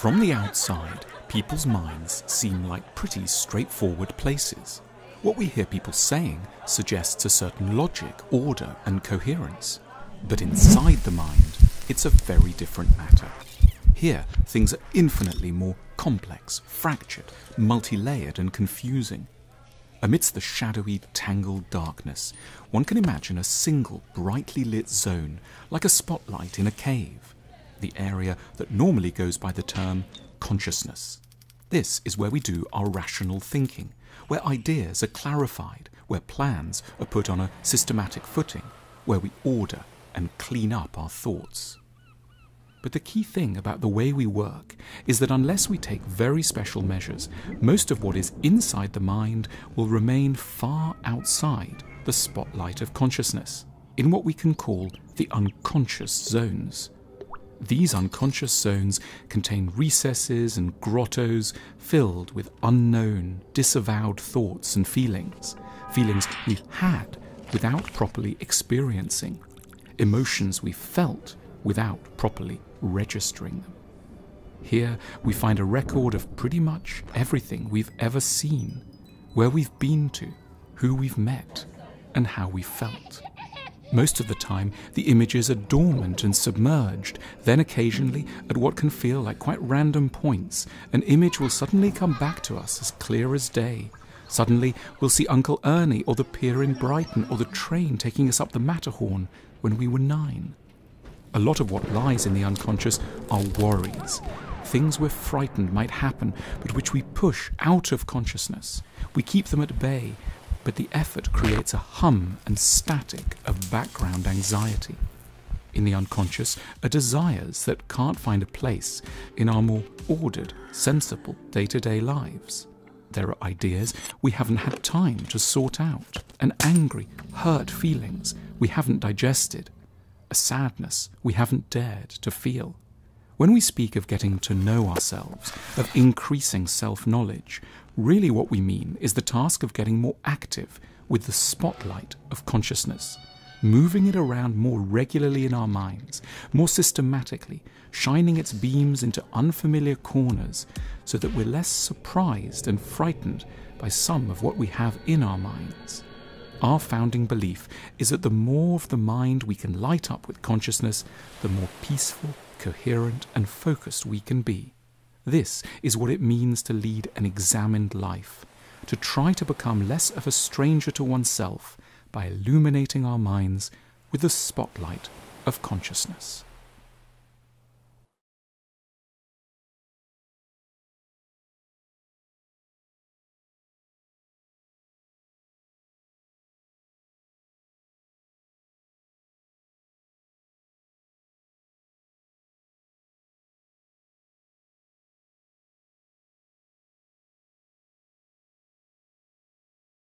From the outside, people's minds seem like pretty straightforward places. What we hear people saying suggests a certain logic, order, and coherence. But inside the mind, it's a very different matter. Here, things are infinitely more complex, fractured, multi-layered, and confusing. Amidst the shadowy, tangled darkness, one can imagine a single, brightly lit zone, like a spotlight in a cave, the area that normally goes by the term consciousness. This is where we do our rational thinking, where ideas are clarified, where plans are put on a systematic footing, where we order and clean up our thoughts. But the key thing about the way we work is that unless we take very special measures, most of what is inside the mind will remain far outside the spotlight of consciousness, in what we can call the unconscious zones. These unconscious zones contain recesses and grottos filled with unknown, disavowed thoughts and feelings we've had without properly experiencing, emotions we've felt without properly registering them. Here we find a record of pretty much everything we've ever seen, where we've been to, who we've met, and how we felt. Most of the time, the images are dormant and submerged. Then occasionally, at what can feel like quite random points, an image will suddenly come back to us as clear as day. Suddenly, we'll see Uncle Ernie or the pier in Brighton or the train taking us up the Matterhorn when we were 9. A lot of what lies in the unconscious are worries, things we're frightened might happen, but which we push out of consciousness. We keep them at bay, but the effort creates a hum and static of background anxiety. In the unconscious are desires that can't find a place in our more ordered, sensible day-to-day lives. There are ideas we haven't had time to sort out, and angry, hurt feelings we haven't digested, a sadness we haven't dared to feel. When we speak of getting to know ourselves, of increasing self-knowledge, really what we mean is the task of getting more active with the spotlight of consciousness, moving it around more regularly in our minds, more systematically, shining its beams into unfamiliar corners so that we're less surprised and frightened by some of what we have in our minds. Our founding belief is that the more of the mind we can light up with consciousness, the more peaceful, coherent, and focused we can be. This is what it means to lead an examined life, to try to become less of a stranger to oneself by illuminating our minds with the spotlight of consciousness.